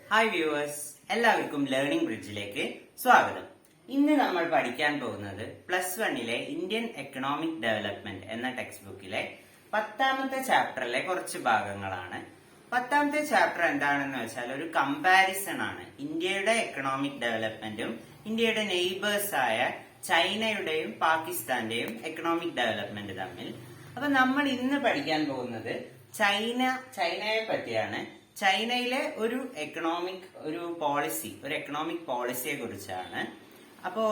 Hi viewers, എല്ലാവർക്കും learning ബ്രിഡ്ജിലേക്ക് സ്വാഗതം. ഇന്ന് നമ്മൾ പഠിക്കാൻ പോകുന്നത് +1 ഇന്ത്യൻ എക്കണോമിക് ഡെവലപ്മെന്റ് എന്ന ടെക്സ്റ്റ് ബുക്കിലെ 10ാമത്തെ ചാപ്റ്ററിലെ കുറച്ച് ഭാഗങ്ങളാണ്. 10ാമത്തെ ചാപ്റ്റർ എന്താണെന്ന് വെച്ചാൽ ഒരു കമ്പാരിസൺ ആണ് ഇന്ത്യയുടെ എക്കണോമിക് ഡെവലപ്മെന്റും ഇന്ത്യയുടെ നെയ്ബേഴ്സ് ആയ ചൈനയുടെയും പാകിസ്ഥാന്റെയും എക്കണോമിക് ഡെവലപ്മെന്റ് തമ്മിൽ. അപ്പൊ നമ്മൾ ഇന്ന് പഠിക്കാൻ പോകുന്നത് ചൈനയെ പറ്റിയാണ്. ചൈനയിലെ ഒരു എക്കണോമിക് പോളിസിയെ കുറിച്ചാണ്. അപ്പോ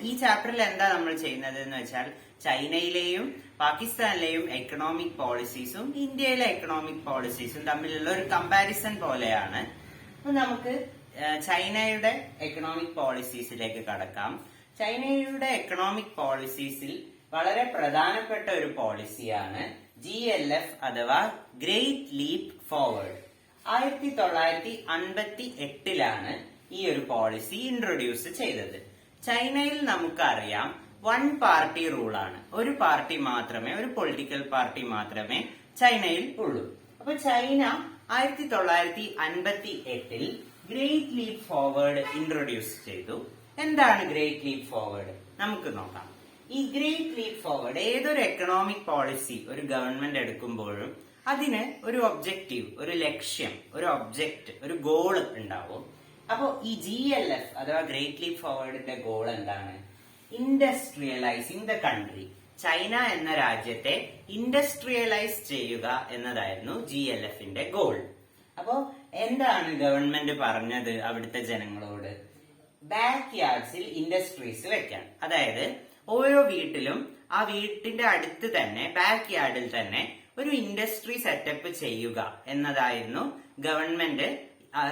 ഈ ചാപ്റ്ററിൽ എന്താ നമ്മൾ ചെയ്യുന്നത് എന്ന് വെച്ചാൽ ചൈനയിലെയും പാകിസ്ഥാനിലെയും എക്കണോമിക് പോളിസീസും ഇന്ത്യയിലെ എക്കണോമിക് പോളിസീസും തമ്മിലുള്ള ഒരു കമ്പാരിസൺ പോലെയാണ്. അപ്പൊ നമുക്ക് ചൈനയുടെ എക്കണോമിക് പോളിസീസിലേക്ക് കടക്കാം. ചൈനയുടെ എക്കണോമിക് പോളിസീസിൽ വളരെ പ്രധാനപ്പെട്ട ഒരു പോളിസിയാണ് GLF അഥവാ ഗ്രേറ്റ് ലീപ്പ് ഫോർവേഡ്. 1958 ഈ ഒരു പോളിസി ഇൻട്രൊഡ്യൂസ് ചെയ്തത്. ചൈനയിൽ നമുക്കറിയാം വൺ പാർട്ടി റൂളാണ്. ഒരു പാർട്ടി മാത്രമേ, ഒരു പൊളിറ്റിക്കൽ പാർട്ടി മാത്രമേ ചൈനയിൽ ഉള്ളൂ. അപ്പൊ China 1958 great leap forward introduce ചെയ്തു. എന്താണ് ഗ്രേറ്റ് ലീപ്പ് ഫോർവേഡ്? നമുക്ക് നോക്കാം. ഈ ഗ്രേറ്റ് ലീപ്പ് ഫോർവേഡ് ഏതൊരു എക്കണോമിക് പോളിസി ഒരു ഗവൺമെന്റ് എടുക്കുമ്പോഴും അതിന് ഒരു ഒബ്ജക്റ്റീവ്, ഒരു ലക്ഷ്യം, ഒരു ഒബ്ജക്റ്റ്, ഒരു ഗോൾ ഉണ്ടാവും. അപ്പോ ഈ GLF അഥവാ ഗ്രേറ്റ് ലീപ്പ് ഫോർവേഡിന്റെ ഗോൾ എന്താണ്? ഇൻഡസ്ട്രിയലൈസിംഗ് ദ കൺട്രി. ചൈന എന്ന രാജ്യത്തെ ഇൻഡസ്ട്രിയലൈസ് ചെയ്യുക എന്നതായിരുന്നു GLFന്റെ ഗോൾ. അപ്പോ എന്താണ് ഗവൺമെന്റ് പറഞ്ഞത് അവിടുത്തെ ജനങ്ങളോട്? ബാക്ക് യാർഡ്സിൽ ഇൻഡസ്ട്രീസ് വെക്കാൻ. അതായത് ഓരോ വീട്ടിലും ആ വീട്ടിന്റെ അടുത്ത് തന്നെ ബാക്ക് യാർഡിൽ തന്നെ ഒരു ഇൻഡസ്ട്രി സെറ്റപ്പ് ചെയ്യുക എന്നതായിരുന്നു ഗവൺമെന്റ്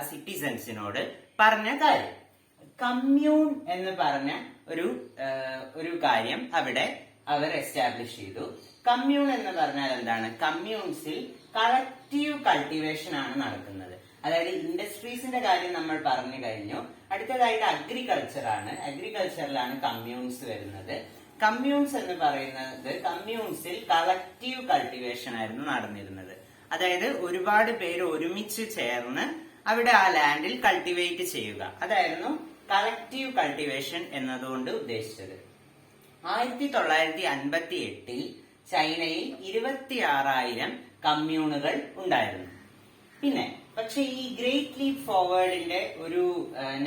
സിറ്റിസൺസിനോട് പറഞ്ഞ കാര്യം. കമ്മ്യൂൺ എന്ന് പറഞ്ഞ ഒരു കാര്യം അവിടെ അവർ എസ്റ്റാബ്ലിഷ് ചെയ്തു. കമ്മ്യൂൺ എന്ന് പറഞ്ഞാൽ എന്താണ്? കമ്മ്യൂൺസിൽ കളക്റ്റീവ് കൾട്ടിവേഷൻ ആണ് നടക്കുന്നത്. അതായത് ഇൻഡസ്ട്രീസിന്റെ കാര്യം നമ്മൾ പറഞ്ഞു കഴിഞ്ഞു. അടുത്തതായിട്ട് അഗ്രികൾച്ചർ ആണ്. അഗ്രികൾച്ചറിലാണ് കമ്മ്യൂൺസ് വരുന്നത്. കമ്മ്യൂൺസ് എന്ന് പറയുന്നത് കമ്മ്യൂൺസിൽ കളക്റ്റീവ് കൾട്ടിവേഷൻ ആയിരുന്നു നടന്നിരുന്നത്. അതായത് ഒരുപാട് പേര് ഒരുമിച്ച് ചേർന്ന് അവിടെ ആ ലാൻഡിൽ കൾട്ടിവേറ്റ് ചെയ്യുക. അതായിരുന്നു കളക്റ്റീവ് കൾട്ടിവേഷൻ എന്നതുകൊണ്ട് ഉദ്ദേശിച്ചത്. 1958 ചൈനയിൽ 26,000 കമ്മ്യൂണുകൾ ഉണ്ടായിരുന്നു. പക്ഷെ ഈ ഗ്രേറ്റ് ലീപ്പ് ഫോർവേഡിന്റെ ഒരു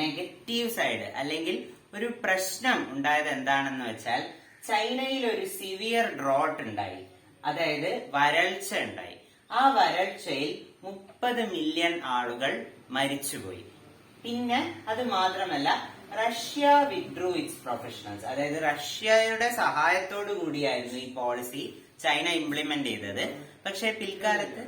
നെഗറ്റീവ് സൈഡ് അല്ലെങ്കിൽ ഒരു പ്രശ്നം ഉണ്ടായത് എന്താണെന്ന് വെച്ചാൽ ചൈനയിൽ ഒരു സിവിയർ ഡ്രോട്ട് ഉണ്ടായി. അതായത് വരൾച്ച ഉണ്ടായി. ആ വരൾച്ചയിൽ 30 മില്യൺ ആളുകൾ മരിച്ചുപോയി. പിന്നെ അത് മാത്രമല്ല, റഷ്യ വിത്ഡ്രൂ ഇറ്റ്സ് പ്രൊഫഷണൽസ്. അതായത് റഷ്യയുടെ സഹായത്തോടു കൂടിയായിരുന്നു ഈ പോളിസി ചൈന ഇംപ്ലിമെന്റ് ചെയ്തത്. പക്ഷെ പിൽക്കാലത്ത്